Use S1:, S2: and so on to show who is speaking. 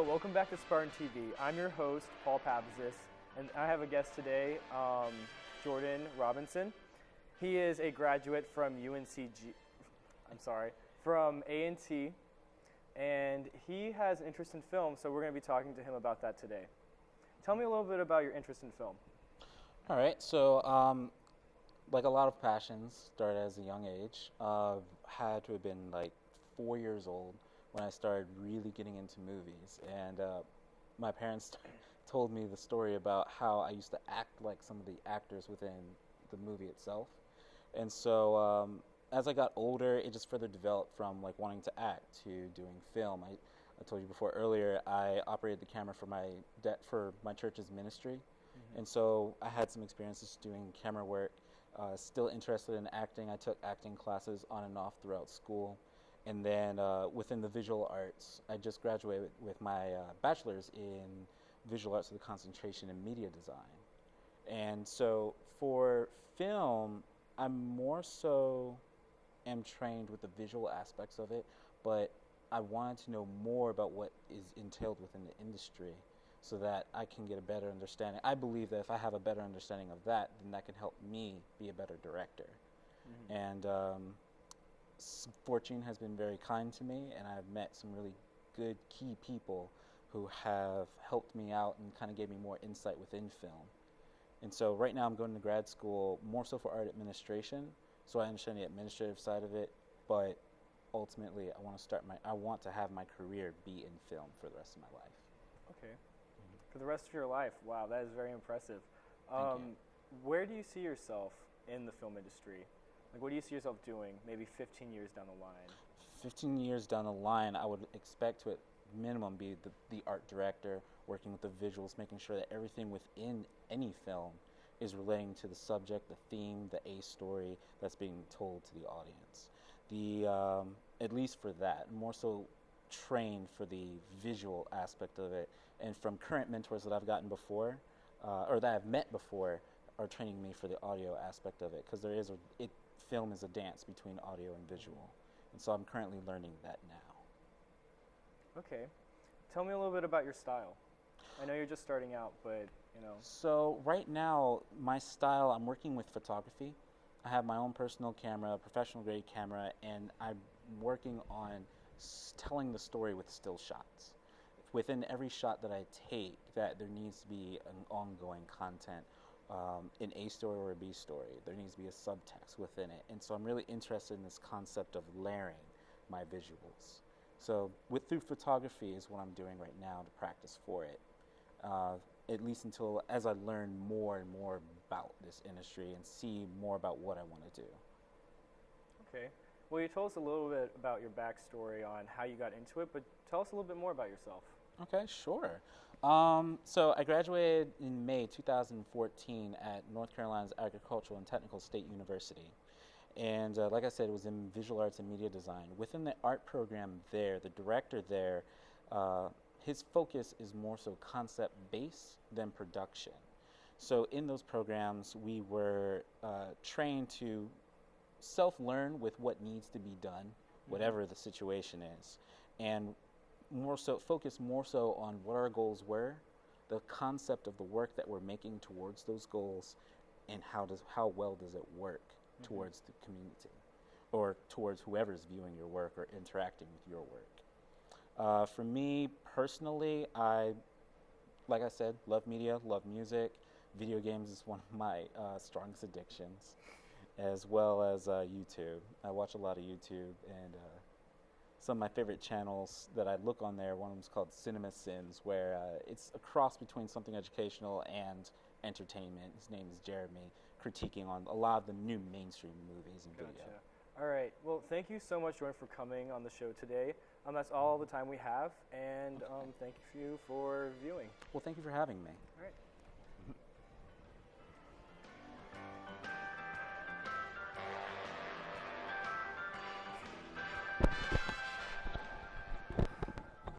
S1: Hello, welcome back to Spartan TV. I'm your host, Paul Papazis, and I have a guest today, Jordan Robinson. He is a graduate from from A&T, and he has an interest in film, so we're going to be talking to him about that today. Tell me a little bit about your interest in film.
S2: All right, so like a lot of passions, started as a young age. Had to have been like 4 years old when I started really getting into movies, and my parents told me the story about how I used to act like some of the actors within the movie itself. And so as I got older, it just further developed from like wanting to act to doing film. I told you before earlier, I operated the camera for my church's ministry. And so I had some experiences doing camera work. Still interested in acting. I took acting classes on and off throughout school. And then within the visual arts, I just graduated with my bachelor's in visual arts with a concentration in media design. And so for film, I'm more so am trained with the visual aspects of it, but I wanted to know more about what is entailed within the industry so that I can get a better understanding. I believe that if I have a better understanding of that, then that can help me be a better director. And fortune has been very kind to me, and I've met some really good key people who have helped me out and kind of gave me more insight within film. And so right now I'm going to grad school more so for art administration, so I understand the administrative side of it, but ultimately I want to have my career be in film for the rest of my life.
S1: Okay. For the rest of your life, wow, that is very impressive.
S2: Thank you.
S1: Where do you see yourself in the film industry? Like, what do you see yourself doing maybe 15 years down the line?
S2: 15 years down the line, I would expect to at minimum be the art director, working with the visuals, making sure that everything within any film is relating to the subject, the theme, the A story that's being told to the audience. At least for that, more so trained for the visual aspect of it. And from current mentors that I've gotten before, or that I've met before, are training me for the audio aspect of it, because film is a dance between audio and visual. And so I'm currently learning that now.
S1: Okay. Tell me a little bit about your style. I know you're just starting out, but,
S2: So right now, my style, I'm working with photography. I have my own personal camera, professional grade camera, and I'm working on telling the story with still shots. Within every shot that I take, that there needs to be an ongoing content, an A story or a B story. There needs to be a subtext within it. And so I'm really interested in this concept of layering my visuals. So through photography is what I'm doing right now to practice for it, at least until as I learn more and more about this industry and see more about what I want to do.
S1: Okay. Well, you told us a little bit about your backstory on how you got into it, but tell us a little bit more about yourself.
S2: Okay, sure. So I graduated in May 2014 at North Carolina's Agricultural and Technical State University. And like I said, it was in visual arts and media design. Within the art program there, the director there, his focus is more so concept-based than production. So in those programs, we were trained to self-learn with what needs to be done, whatever the situation is, and focus more so on what our goals were, the concept of the work that we're making towards those goals, and how well does it work towards the community or towards whoever's viewing your work or interacting with your work. For me personally, like I said, love media, love music. Video games is one of my strongest addictions, as well as YouTube. I watch a lot of YouTube, and some of my favorite channels that I look on there, one of them is called CinemaSins, where it's a cross between something educational and entertainment. His name is Jeremy, critiquing on a lot of the new mainstream movies and video.
S1: All right. Well, thank you so much, Jordan, for coming on the show today. That's all the time we have, and thank you for viewing.
S2: Well, thank you for having me.
S1: All right.